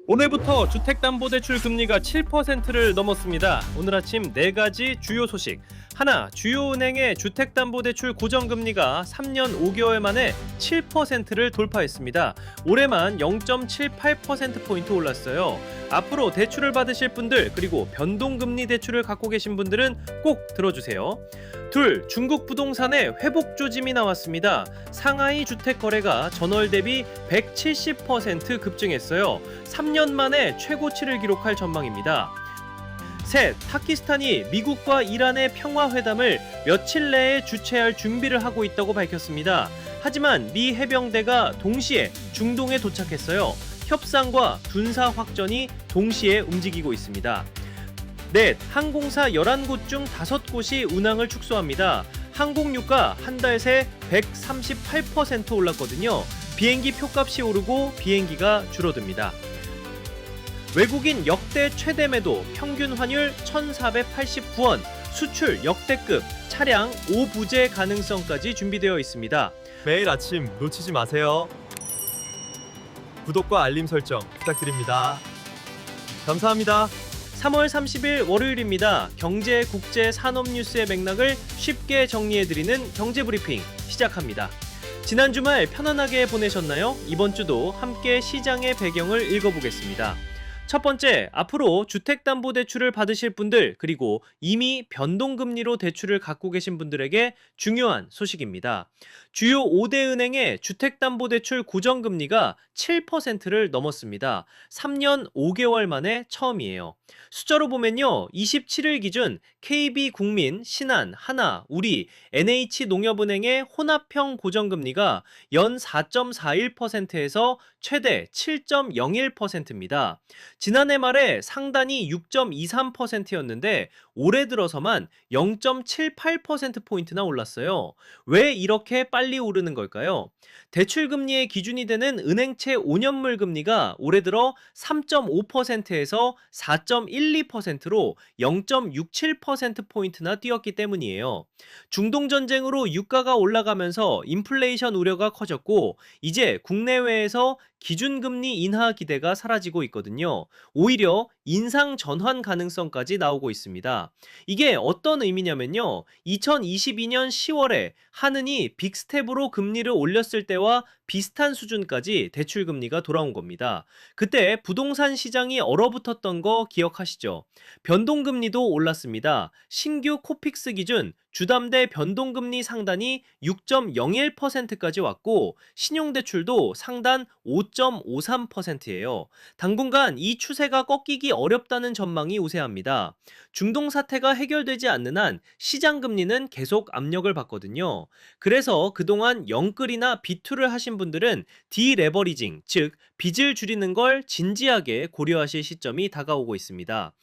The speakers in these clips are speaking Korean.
오늘부터 주택담보대출 금리가 7%를 넘었습니다. 오늘 아침 4가지 주요 소식. 하나, 주요 은행의 주택담보대출 고정금리가 3년 5개월 만에 7%를 돌파했습니다. 올해만 0.78%포인트 올랐어요. 앞으로 대출을 받으실 분들, 그리고 변동금리 대출을 갖고 계신 분들은 꼭 들어주세요. 둘, 중국 부동산의 회복 조짐이 나왔습니다. 상하이 주택 거래가 전월 대비 170% 급증했어요. 3년 만에 최고치를 기록할 전망입니다. 셋, 파키스탄이 미국과 이란의 평화회담을 며칠 내에 주최할 준비를 하고 있다고 밝혔습니다. 하지만 미 해병대가 동시에 중동에 도착했어요. 협상과 군사 확전이 동시에 움직이고 있습니다. 넷, 항공사 11곳 중 5곳이 운항을 축소합니다. 항공유가 한 달 새 138% 올랐거든요. 비행기 표값이 오르고 비행기가 줄어듭니다. 외국인 역대 최대 매도, 평균 환율 1,489원, 수출 역대급, 차량 5부제 가능성까지 준비되어 있습니다. 매일 아침 놓치지 마세요. 구독과 알림 설정 부탁드립니다. 감사합니다. 3월 30일 월요일입니다. 경제, 국제, 산업 뉴스의 맥락을 쉽게 정리해드리는 경제브리핑 시작합니다. 지난 주말 편안하게 보내셨나요? 이번 주도 함께 시장의 배경을 읽어보겠습니다. 첫 번째, 앞으로 주택담보대출을 받으실 분들, 그리고 이미 변동금리로 대출을 갖고 계신 분들에게 중요한 소식입니다. 주요 5대 은행의 주택담보대출 고정금리가 7%를 넘었습니다. 3년 5개월 만에 처음이에요. 숫자로 보면요, 27일 기준 KB국민, 신한, 하나, 우리, NH농협은행의 혼합형 고정금리가 연 4.41%에서 최대 7.01%입니다. 지난해 말에 상단이 6.23%였는데 올해 들어서만 0.78%포인트나 올랐어요. 왜 이렇게 빨리 오르는 걸까요? 대출금리의 기준이 되는 은행채 5년물 금리가 올해 들어 3.5%에서 4.12%로 0.67%포인트나 뛰었기 때문이에요. 중동전쟁으로 유가가 올라가면서 인플레이션 우려가 커졌고, 이제 국내외에서 기준금리 인하 기대가 사라지고 있거든요. 오히려 인상 전환 가능성까지 나오고 있습니다. 이게 어떤 의미냐면요, 2022년 10월에 한은이 빅스텝으로 금리를 올렸을 때와 비슷한 수준까지 대출금리가 돌아온 겁니다. 그때 부동산 시장이 얼어붙었던 거 기억하시죠? 변동금리도 올랐습니다. 신규 코픽스 기준 주담대 변동금리 상단이 6.01%까지 왔고, 신용대출도 상단 5.53%예요. 당분간 이 추세가 꺾이기 어렵다는 전망이 우세합니다. 중동 사태가 해결되지 않는 한 시장 금리는 계속 압력을 받거든요. 그래서 그동안 영끌이나 비투를 하신 분들은 디레버리징, 즉 빚을 줄이는 걸 진지하게 고려하실 시점이 다가오고 있습니다.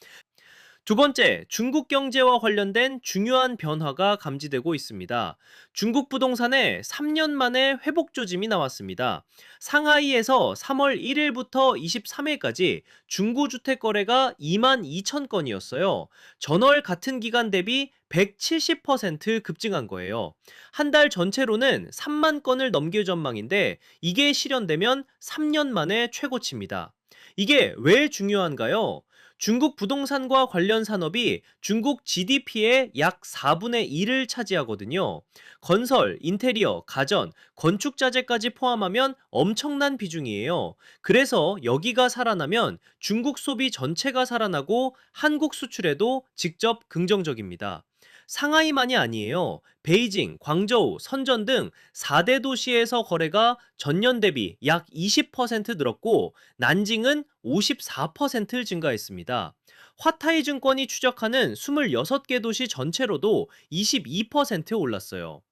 두 번째, 중국 경제와 관련된 중요한 변화가 감지되고 있습니다. 중국 부동산에 3년 만에 회복 조짐이 나왔습니다. 상하이에서 3월 1일부터 23일까지 중고 주택 거래가 2만 2천 건이었어요. 전월 같은 기간 대비 170% 급증한 거예요. 한 달 전체로는 3만 건을 넘길 전망인데, 이게 실현되면 3년 만에 최고치입니다. 이게 왜 중요한가요? 중국 부동산과 관련 산업이 중국 GDP의 약 4분의 1을 차지하거든요. 건설, 인테리어, 가전, 건축 자재까지 포함하면 엄청난 비중이에요. 그래서 여기가 살아나면 중국 소비 전체가 살아나고 한국 수출에도 직접 긍정적입니다. 상하이만이 아니에요. 베이징, 광저우, 선전 등 4대 도시에서 거래가 전년 대비 약 20% 늘었고, 난징은 54% 증가했습니다. 화타이 증권이 추적하는 26개 도시 전체로도 22% 올랐어요.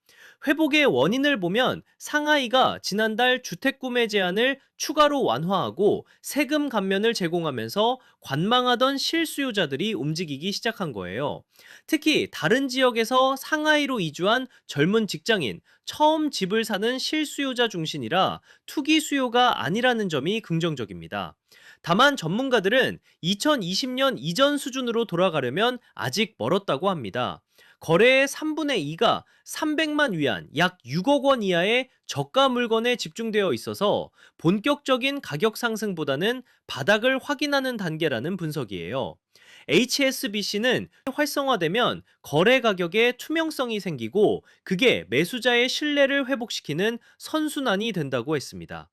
회복의 원인을 보면 상하이가 지난달 주택 구매 제한을 추가로 완화하고 세금 감면을 제공하면서 관망하던 실수요자들이 움직이기 시작한 거예요. 특히 다른 지역에서 상하이로 이주한 젊은 직장인, 처음 집을 사는 실수요자 중심이라 투기 수요가 아니라는 점이 긍정적입니다. 다만 전문가들은 2020년 이전 수준으로 돌아가려면 아직 멀었다고 합니다. 거래의 3분의 2가 300만 위안, 약 6억 원 이하의 저가 물건에 집중되어 있어서 본격적인 가격 상승보다는 바닥을 확인하는 단계라는 분석이에요. HSBC는 활성화되면 거래 가격에 투명성이 생기고 그게 매수자의 신뢰를 회복시키는 선순환이 된다고 했습니다.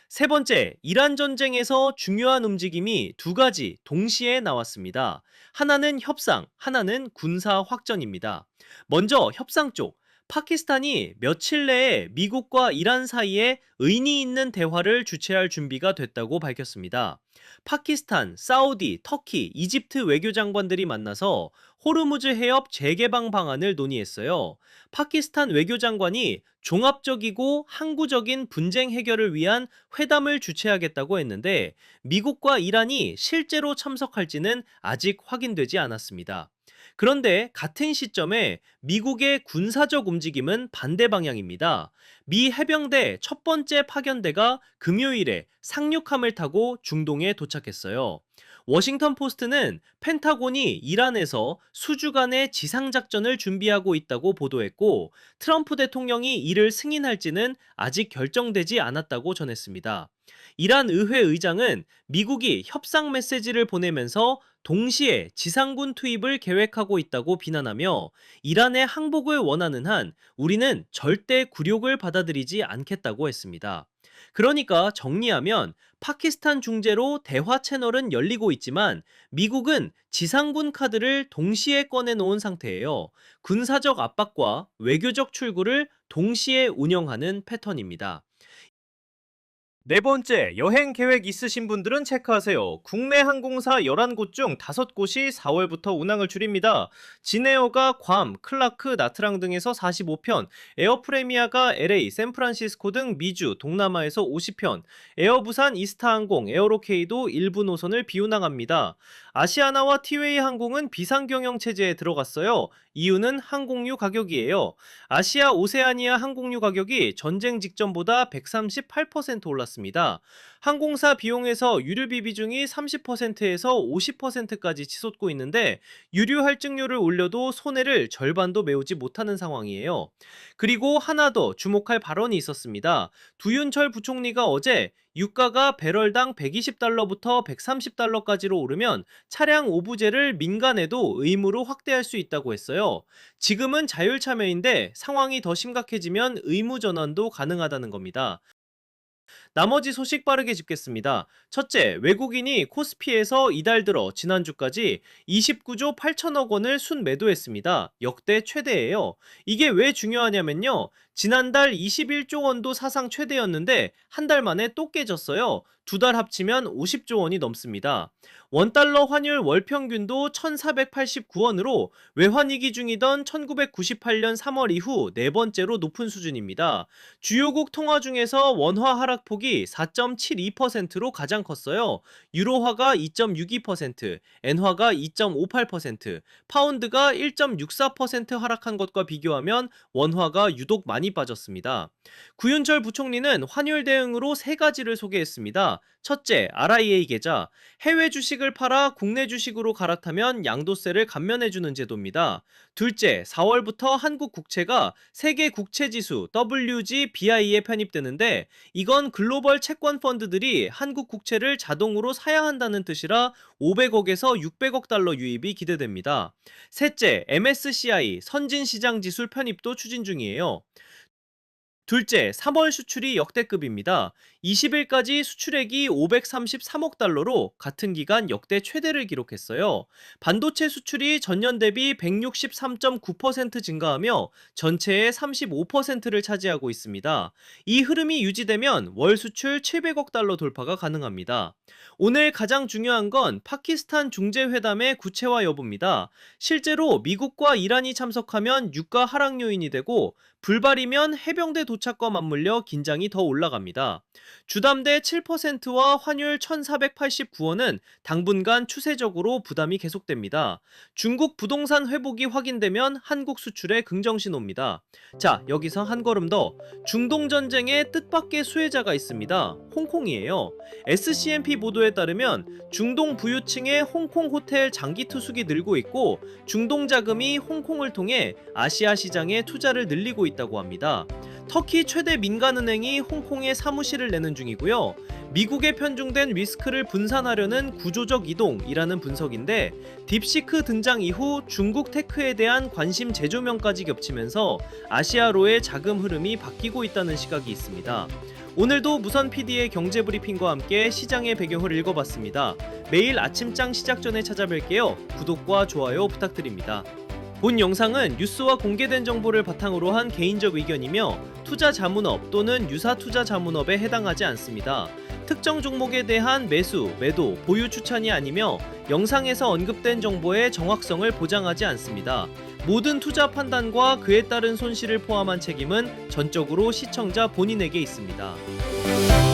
세 번째, 이란 전쟁에서 중요한 움직임이 두 가지 동시에 나왔습니다. 하나는 협상, 하나는 군사 확전입니다. 먼저 협상 쪽, 파키스탄이 며칠 내에 미국과 이란 사이에 의미 있는 대화를 주최할 준비가 됐다고 밝혔습니다. 파키스탄, 사우디, 터키, 이집트 외교장관들이 만나서 호르무즈 해협 재개방 방안을 논의했어요. 파키스탄 외교장관이 종합적이고 항구적인 분쟁 해결을 위한 회담을 주최하겠다고 했는데 미국과 이란이 실제로 참석할지는 아직 확인되지 않았습니다. 그런데 같은 시점에 미국의 군사적 움직임은 반대 방향입니다. 미 해병대 첫 번째 파견대가 금요일에 상륙함을 타고 중동에 도착했어요. 워싱턴 포스트는 펜타곤이 이란에서 수주간의 지상작전을 준비하고 있다고 보도했고 트럼프 대통령이 이를 승인할지는 아직 결정되지 않았다고 전했습니다. 이란 의회 의장은 미국이 협상 메시지를 보내면서 동시에 지상군 투입을 계획하고 있다고 비난하며 이란의 항복을 원하는 한 우리는 절대 굴욕을 받아들이지 않겠다고 했습니다. 그러니까 정리하면 파키스탄 중재로 대화 채널은 열리고 있지만 미국은 지상군 카드를 동시에 꺼내놓은 상태예요. 군사적 압박과 외교적 출구를 동시에 운영하는 패턴입니다. 네 번째, 여행 계획 있으신 분들은 체크하세요. 국내 항공사 11곳 중 5곳이 4월부터 운항을 줄입니다. 진에어가 괌, 클라크, 나트랑 등에서 45편, 에어프레미아가 LA, 샌프란시스코 등 미주, 동남아에서 50편, 에어부산, 이스타항공, 에어로케이도 일부 노선을 비운항합니다. 아시아나와 티웨이 항공은 비상경영 체제에 들어갔어요. 이유는 항공유 가격이에요. 아시아 오세아니아 항공유 가격이 전쟁 직전보다 138% 올랐습니다. 항공사 비용에서 유류비 비중이 30%에서 50%까지 치솟고 있는데 유류 할증료를 올려도 손해를 절반도 메우지 못하는 상황이에요. 그리고 하나 더 주목할 발언이 있었습니다. 두윤철 부총리가 어제 유가가 배럴당 120달러부터 130달러까지로 오르면 차량 오부제를 민간에도 의무로 확대할 수 있다고 했어요. 지금은 자율참여인데 상황이 더 심각해지면 의무 전환도 가능하다는 겁니다. 나머지 소식 빠르게 짚겠습니다. 첫째, 외국인이 코스피에서 이달 들어 지난주까지 29조 8천억 원을 순매도했습니다. 역대 최대예요. 이게 왜 중요하냐면요. 지난달 21조 원도 사상 최대였는데 한 달 만에 또 깨졌어요. 두 달 합치면 50조 원이 넘습니다. 원달러 환율 월평균도 1,489원으로 외환위기 중이던 1998년 3월 이후 네 번째로 높은 수준입니다. 주요국 통화 중에서 원화 하락폭이 4.72%로 가장 컸어요. 유로화가 2.62%, 엔화가 2.58%, 파운드가 1.64% 하락한 것과 비교하면 원화가 유독 많이 빠졌습니다. 구윤철 부총리는 환율 대응으로 세 가지를 소개했습니다. 첫째, RIA 계좌. 해외 주식을 팔아 국내 주식으로 갈아타면 양도세를 감면해주는 제도입니다. 둘째, 4월부터 한국 국채가 세계 국채지수 WGBI에 편입되는데 이건 글로벌 채권 펀드들이 한국 국채를 자동으로 사야 한다는 뜻이라 500억에서 600억 달러 유입이 기대됩니다. 셋째, MSCI 선진시장지수 편입도 추진 중이에요. 둘째, 3월 수출이 역대급입니다. 20일까지 수출액이 533억 달러로 같은 기간 역대 최대를 기록했어요. 반도체 수출이 전년 대비 163.9% 증가하며 전체의 35%를 차지하고 있습니다. 이 흐름이 유지되면 월 수출 700억 달러 돌파가 가능합니다. 오늘 가장 중요한 건 파키스탄 중재회담의 구체화 여부입니다. 실제로 미국과 이란이 참석하면 유가 하락 요인이 되고 불발이면 해병대 도착과 맞물려 긴장이 더 올라갑니다. 주담대 7%와 환율 1,489원은 당분간 추세적으로 부담이 계속됩니다. 중국 부동산 회복이 확인되면 한국 수출에 긍정 신호입니다. 자, 여기서 한 걸음 더. 중동 전쟁의 뜻밖의 수혜자가 있습니다. 홍콩이에요. SCMP 보도에 따르면 중동 부유층의 홍콩 호텔 장기 투숙이 늘고 있고 중동 자금이 홍콩을 통해 아시아 시장에 투자를 늘리고 있다고 합니다. 터키 최대 민간은행이 홍콩에 사무실을 내는 중이고요. 미국에 편중된 리스크를 분산하려는 구조적 이동이라는 분석인데 딥시크 등장 이후 중국 테크에 대한 관심 재조명까지 겹치면서 아시아로의 자금 흐름이 바뀌고 있다는 시각이 있습니다. 오늘도 무선 PD의 경제브리핑과 함께 시장의 배경을 읽어봤습니다. 매일 아침장 시작 전에 찾아뵐게요. 구독과 좋아요 부탁드립니다. 본 영상은 뉴스와 공개된 정보를 바탕으로 한 개인적 의견이며 투자 자문업 또는 유사 투자 자문업에 해당하지 않습니다. 특정 종목에 대한 매수, 매도, 보유 추천이 아니며 영상에서 언급된 정보의 정확성을 보장하지 않습니다. 모든 투자 판단과 그에 따른 손실을 포함한 책임은 전적으로 시청자 본인에게 있습니다.